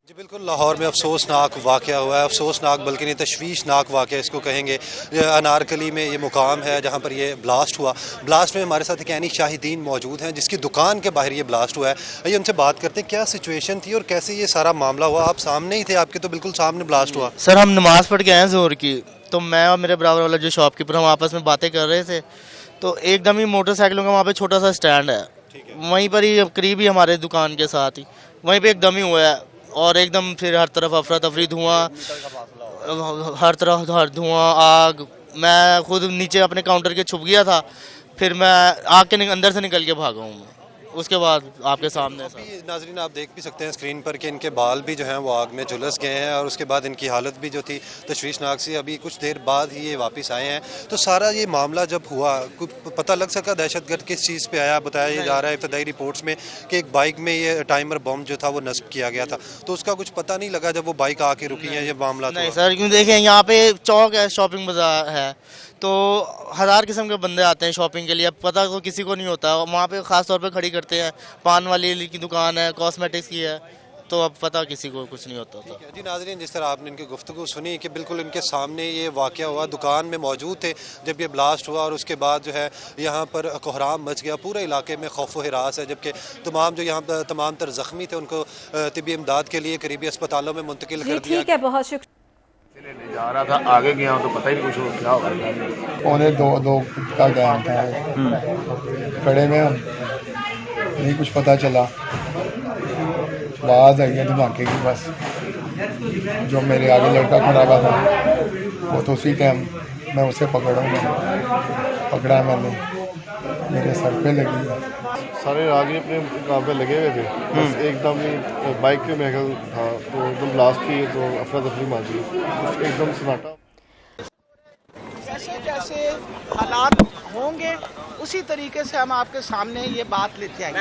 जी बिल्कुल, लाहौर में अफसोसनाक वाक़या हुआ है। अफसोसनाक बल्कि नहीं, तशवीशनाक वाक़या इसको कहेंगे। अनारकली में ये मुकाम है जहाँ पर ये ब्लास्ट हुआ। ब्लास्ट में हमारे साथ एक यानी शाहिदीन मौजूद हैं जिसकी दुकान के बाहर ये ब्लास्ट हुआ है। आइए उनसे बात करते हैं क्या सिचुएशन थी और कैसे ये सारा मामला हुआ। आप सामने ही थे, आपके तो बिल्कुल सामने ब्लास्ट हुआ। सर हम नमाज़ पढ़ के आए ज़ोहर की, तो मैं और मेरे बराबर वाला जो शॉपकीपर हम आपस में बातें कर रहे थे, तो एकदम ही मोटरसाइकिलों का वहाँ पे छोटा सा स्टैंड है, वहीं पर ही करीब ही हमारे दुकान के साथ ही वहीं पे एकदम ही हुआ है। और एकदम फिर हर तरफ अफरा तफरी, धुआं, हर तरफ हर धुआं, आग। मैं खुद नीचे अपने काउंटर के छुप गया था, फिर मैं आग के अंदर से निकल के भागा हूँ। उसके बाद आपके सामने अभी नाज़रीन आप देख भी सकते हैं स्क्रीन पर कि इनके बाल भी जो हैं वो आग में झुलस गए हैं और उसके बाद इनकी हालत भी जो थी तशवीशनाक सी। अभी कुछ देर बाद ही ये वापस आए हैं। तो सारा ये मामला जब हुआ कुछ पता लग सका दहशतगर्द किस चीज़ पे आया? बताया जा रहा है इब्तदाई रिपोर्ट्स में कि एक बाइक में ये टाइमर बम जो था वो नस्ब किया गया था, तो उसका कुछ पता नहीं लगा जब वो बाइक आके रुकी है ये मामला? नहीं सर, क्यों देखें यहाँ पे चौक है, शॉपिंग बाजार है, तो हज़ार किस्म के बंदे आते हैं शॉपिंग के लिए। अब पता तो किसी को नहीं होता, वहाँ पे ख़ास तौर पे खड़ी करते हैं। पान वाली की दुकान है, कॉस्मेटिक्स की है, तो अब पता किसी को कुछ नहीं होता था। जी नाज़रीन, जिस तरह आपने इनकी गुफ्तगू सुनी कि बिल्कुल इनके सामने ये वाक़या हुआ, दुकान में मौजूद थे जब ये ब्लास्ट हुआ और उसके बाद जो है यहाँ पर कोहराम मच गया। पूरे इलाके में खौफ व हिरास है, जबकि तमाम जो यहाँ पर तमाम तर ज़ख्मी थे उनको तिब्बी इमदाद के लिए करीबी अस्पतालों में मुंतकिल कर दिया। ठीक है, बहुत शुक्रिया। जा रहा था, आगे गया तो पता ही नहीं कुछ क्या होगा। 1:45 का टाइम था, खड़े में हम नहीं कुछ पता चला, आवाज़ आई है धमाके की। बस जो मेरे आगे लड़का खड़ा हुआ था वो तो उसी टाइम मैं उसे पकड़ा मैंने, मेरे सर पे लगी। सारे आगे अपने काम पे लगे हुए थे, बस एकदम ही बाइक पे महल था तो एकदम ब्लास्ट की, तो अफरा तफरी माची, एकदम सन्नाटा। जैसे जैसे हालात होंगे उसी तरीके से हम आपके सामने ये बात लेते आएंगे।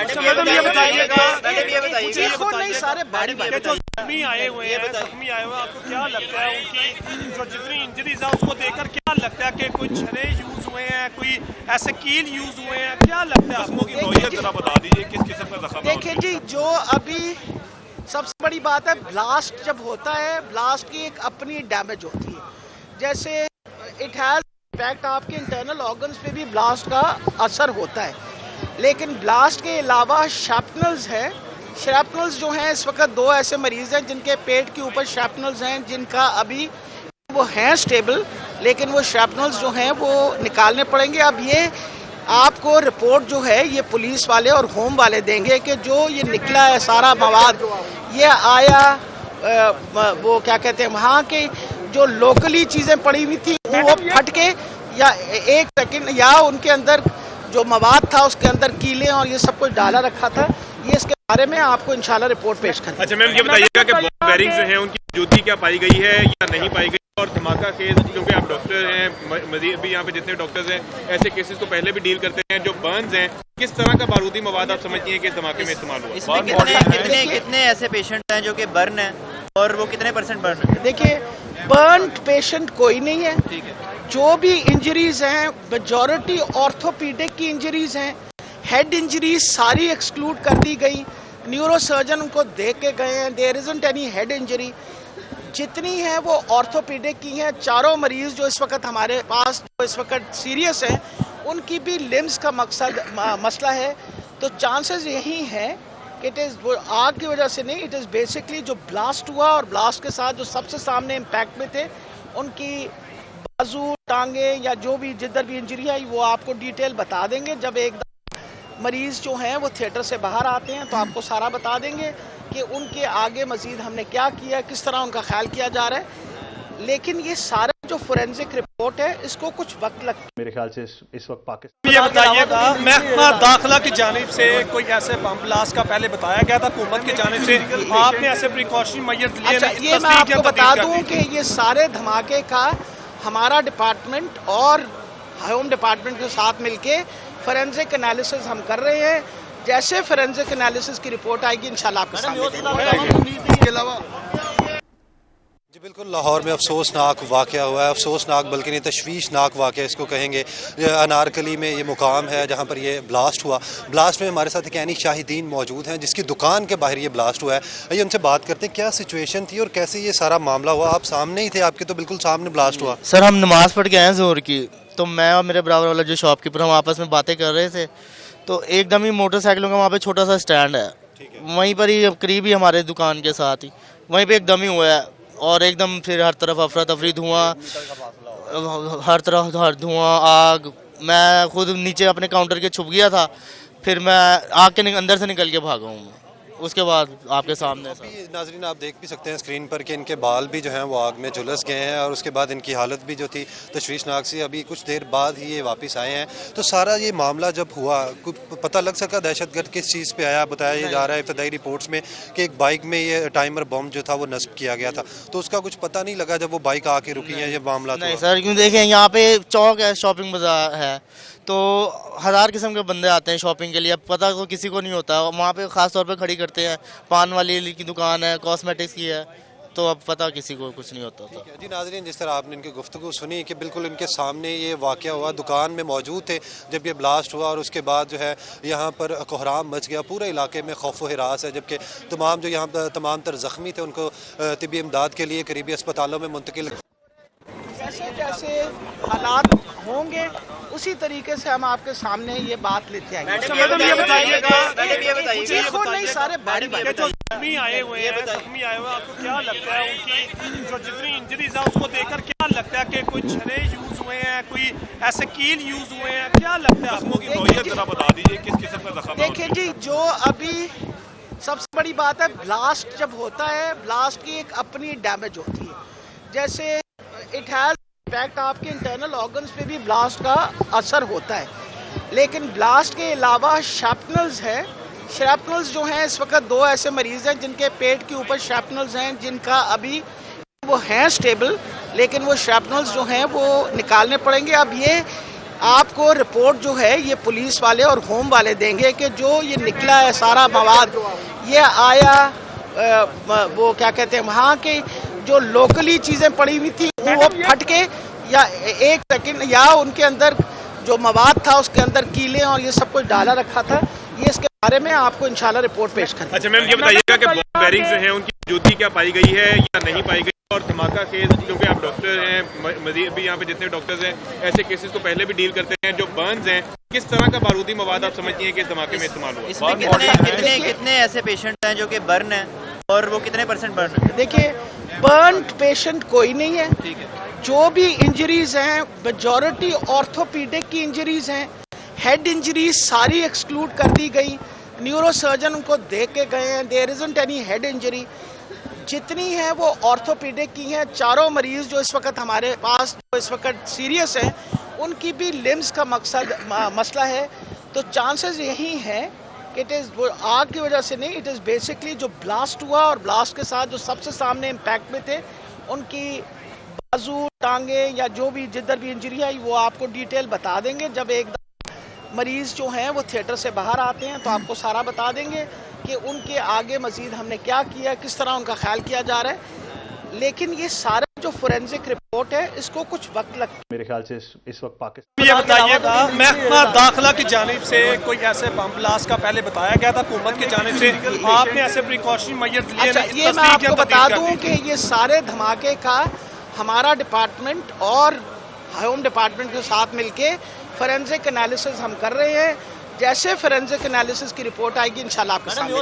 नहीं सारे बारी बारी जख्मी आए हुए हैं, आपको क्या लगता है उनकी जो जितनी इंजरीज है उसको देखकर क्या लगता है कि कोई छरे यूज हुए हैं, कोई ऐसे कील यूज हुए हैं, क्या लगता है आपको? की नौयत जरा बता दीजिए किस किस्म का जख्म? देखिए जी, जो अभी सबसे बड़ी बात है, ब्लास्ट जब होता है ब्लास्ट की एक अपनी डैमेज होती है। जैसे इट हैज इम्पैक्ट आपके इंटरनल ऑर्गन्स पे भी ब्लास्ट का असर होता है, लेकिन ब्लास्ट के अलावा शैपनल्स है। शैपनल्स जो हैं, इस वक्त 2 ऐसे मरीज हैं जिनके पेट के ऊपर शैपनल्स हैं, जिनका अभी वो हैं स्टेबल, लेकिन वो शैपनल्स जो हैं वो निकालने पड़ेंगे। अब ये आपको रिपोर्ट जो है ये पुलिस वाले और होम वाले देंगे कि जो ये निकला है सारा मवाद, ये आया वो क्या कहते हैं वहाँ के जो लोकली चीज़ें पड़ी हुई थी वो फट के, या एक सेकंड, या उनके अंदर जो मवाद था उसके अंदर कीले और ये सब कुछ डाला रखा था। ये इसके बारे में आपको इंशाल्लाह रिपोर्ट पेश करेंगे। अच्छा मैम, ये बताइएगा कि बॉल बेयरिंग्स जो हैं उनकी मौजूदगी क्या पाई गई है या नहीं पाई गई? और धमाका केस, क्योंकि आप डॉक्टर हैं, मजीद भी यहाँ पे जितने डॉक्टर्स हैं ऐसे केसेस को पहले भी डील करते हैं, जो बर्न्स हैं, किस तरह का बारूदी मवाद आप समझती हैं कि इस धमाके में इस्तेमाल हुआ? इसमें कितने ऐसे पेशेंट हैं जो कि बर्न है और वो कितने % बर्न है? देखिए, बर्न पेशेंट कोई नहीं है। ठीक है, जो भी इंजरीज हैं मेजॉरिटी ऑर्थोपीडिक की इंजरीज हैं। हेड इंजरीज सारी एक्सक्लूड कर दी गई, न्यूरो सर्जन उनको देख के गए हैं, there isn't any head injury. जितनी है वो ऑर्थोपीडिक की हैं। 4 मरीज जो इस वक्त हमारे पास जो इस वक्त सीरियस हैं, उनकी भी लिम्स का मसला है। तो चांसेस यही हैं कि इट इज़ आग की वजह से नहीं, इट इज़ बेसिकली जो ब्लास्ट हुआ और ब्लास्ट के साथ जो सबसे सामने इम्पैक्ट में थे उनकी बाजू, टांगे या जो भी जिधर भी इंजरी आई वो आपको डिटेल बता देंगे। जब एक मरीज जो हैं वो थिएटर से बाहर आते हैं तो आपको सारा बता देंगे कि उनके आगे मजीद हमने क्या किया, किस तरह उनका ख्याल किया जा रहा है। लेकिन ये सारा जो फोरेंसिक रिपोर्ट है इसको कुछ वक्त लगता है। मेरे ख्याल से इस वक्त पाकिस्तान, ये बताइएगा, महकमा दाखिला की जानिब से कोई ऐसे बम ब्लास्ट का पहले बताया गया था हुकूमत की जानिब से, आपने ऐसे प्रिकॉशन मेजर्स लिए? अच्छा, ये मैं आपको बता दूं कि ये सारे धमाके का हमारा डिपार्टमेंट और होम डिपार्टमेंट के साथ मिलके फोरेंसिक एनालिसिस हम कर रहे हैं। जैसे फोरेंसिक एनालिसिस की रिपोर्ट आएगी इंशाल्लाह आपके सामने देंगे। जी बिल्कुल लाहौर में अफसोसनाक वाक़या हुआ है, अफसोसनाक बल्कि नहीं तशवीशनाक वाक़या इसको कहेंगे। ये अनारकली में ये मुकाम है जहाँ पर ये ब्लास्ट हुआ। ब्लास्ट में हमारे साथ एक यानी शाहिदीन मौजूद हैं जिसकी दुकान के बाहर ये ब्लास्ट हुआ है। आइए उनसे बात करते हैं क्या सिचुएशन थी और कैसे ये सारा मामला हुआ। आप सामने ही थे, आपके तो बिल्कुल सामने ब्लास्ट हुआ। सर हम नमाज़ पढ़ के आए हैं ज़ोहर की, तो मैं और मेरे बराबर वाला जो शॉपकीपर हम आपस में बातें कर रहे थे, तो एकदम ही मोटरसाइकिलों का वहाँ पे छोटा सा स्टैंड है, वहीं पर ही करीब ही हमारे दुकान के साथ ही वहीं पे एकदम ही हुआ है। और एकदम फिर हर तरफ अफरा तफरी, धुआं, हर तरफ हर धुआं, आग। मैं खुद नीचे अपने काउंटर के छुप गया था, फिर मैं आग के अंदर से निकल के भागा हूँ। उसके बाद आपके सामने अभी नाजरीन आप देख भी सकते हैं स्क्रीन पर कि इनके बाल भी जो हैं वो आग में झुलस गए हैं और उसके बाद इनकी हालत भी जो थी तशवीशनाक सी। अभी कुछ देर बाद ही ये वापस आए हैं। तो सारा ये मामला जब हुआ कुछ पता लग सका दहशतगर्द किस चीज़ पे आया? बताया जा रहा है इब्तदाई रिपोर्ट्स में कि एक बाइक में ये टाइमर बम जो था वो नस्ब किया गया था, तो उसका कुछ पता नहीं लगा जब वो बाइक आके रुकी है ये मामला? नहीं सर, क्यों देखें यहाँ पे चौक है, शॉपिंग बाजार है, तो हज़ार किस्म के बंदे आते हैं शॉपिंग के लिए। अब पता तो किसी को नहीं होता, वहाँ पे ख़ास तौर पे खड़ी करते हैं। पान वाली की दुकान है, कॉस्मेटिक्स की है, तो अब पता किसी को कुछ नहीं होता था। जी नाज़रीन, जिस तरह आपने इनकी गुफ्तगू सुनी कि बिल्कुल इनके सामने ये वाक़या हुआ, दुकान में मौजूद थे जब ये ब्लास्ट हुआ और उसके बाद जो है यहाँ पर कोहराम मच गया, पूरे इलाके में खौफ व हिरास है। जबकि तमाम जो यहाँ पर तमाम तर ज़ख्मी थे उनको तिबी इमदाद के लिए करीबी अस्पतालों में मुंतकिल। जैसे जैसे हालात होंगे उसी तरीके से हम आपके सामने ये बात लेते आएंगे। मैडम ये बताइएगा, देखो नहीं सारे बारी बारी जख्मी आए हुए हैं, आपको क्या लगता है उनकी जो जितनी इंजरीज है उसको देखकर क्या लगता है कि कोई छरे यूज हुए हैं, कोई ऐसे कील यूज हुए हैं, क्या लगता है आपको? जरा बता दीजिए किस किस्म का जख्म? देखिए जी, जो अभी सबसे बड़ी बात है, ब्लास्ट जब होता है ब्लास्ट की एक अपनी डैमेज होती है। जैसे इट हैज़ इम्पैक्ट आपके इंटरनल ऑर्गन्स पे भी ब्लास्ट का असर होता है, लेकिन ब्लास्ट के अलावा शैपनल्स है। शैपनल्स जो हैं, इस वक्त 2 ऐसे मरीज़ हैं जिनके पेट के ऊपर शैपनल्स हैं, जिनका अभी वो हैं स्टेबल, लेकिन वो शैपनल्स जो हैं वो निकालने पड़ेंगे। अब ये आपको रिपोर्ट जो है ये पुलिस वाले और होम वाले देंगे कि जो ये निकला है सारा मवाद ये आया वो क्या कहते हैं वहाँ के जो लोकली चीज़ें पड़ी हुई थी वो फट के, या एक सेकंड, या उनके अंदर जो मवाद था उसके अंदर कीले और ये सब कुछ डाला रखा था। ये इसके बारे में आपको इंशाल्लाह रिपोर्ट पेश करें। अच्छा मैम, ये बताइएगा कि बॉल बेयरिंग्स जो हैं उनकी मौजूदगी क्या पाई गई है या नहीं पाई गई? और धमाका खेज, क्योंकि आप डॉक्टर हैं, मजीद भी यहाँ पे जितने डॉक्टर्स हैं ऐसे केसेस को पहले भी डील करते हैं, जो बर्न्स हैं, किस तरह का बारूदी मवाद आप समझती हैं कि इस धमाके में इस्तेमाल हुआ? इसमें कितने ऐसे पेशेंट हैं जो कि बर्न है और वो कितने % बर्न है? देखिए, बर्न पेशेंट कोई नहीं है। जो भी इंजरीज हैं मेजॉरिटी ऑर्थोपीडिक की इंजरीज हैं। हेड इंजरीज सारी एक्सक्लूड कर दी गई, न्यूरो सर्जन उनको देख के गए हैं, there isn't any head injury. जितनी है वो ऑर्थोपीडिक की हैं। 4 मरीज जो इस वक्त हमारे पास जो इस वक्त सीरियस हैं उनकी भी लिम्स का मसला है। तो चांसेस यही है कि इट इज़ आग की वजह से नहीं, इट इज़ बेसिकली जो ब्लास्ट हुआ और ब्लास्ट के साथ जो सबसे सामने इम्पैक्ट में थे उनकी बाजू, टांगे या जो भी जिधर भी इंजरी आई वो आपको डिटेल बता देंगे। जब एक मरीज़ जो हैं वो थिएटर से बाहर आते हैं तो आपको सारा बता देंगे कि उनके आगे मजीद हमने क्या किया, किस तरह उनका ख्याल किया जा रहा है। लेकिन ये सारा जो फोरेंसिक रिपोर्ट है इसको कुछ वक्त लगता है। मेरे ख्याल से इस वक्त पाकिस्तान, ये बताइएगा, महकमा दाखिला की जानिब से कोई ऐसे बम ब्लास्ट का पहले बताया गया था हुकूमत की जानिब से, आपने ऐसे प्रिकॉशन मेजर्स लिए? अच्छा, ये मैं आपको बता दूं कि ये सारे धमाके का हमारा डिपार्टमेंट और होम डिपार्टमेंट के साथ मिलके फोरेंसिक एनालिसिस हम कर रहे हैं। जैसे फोरेंसिक एनालिसिस की रिपोर्ट आएगी इंशाल्लाह आपके सामने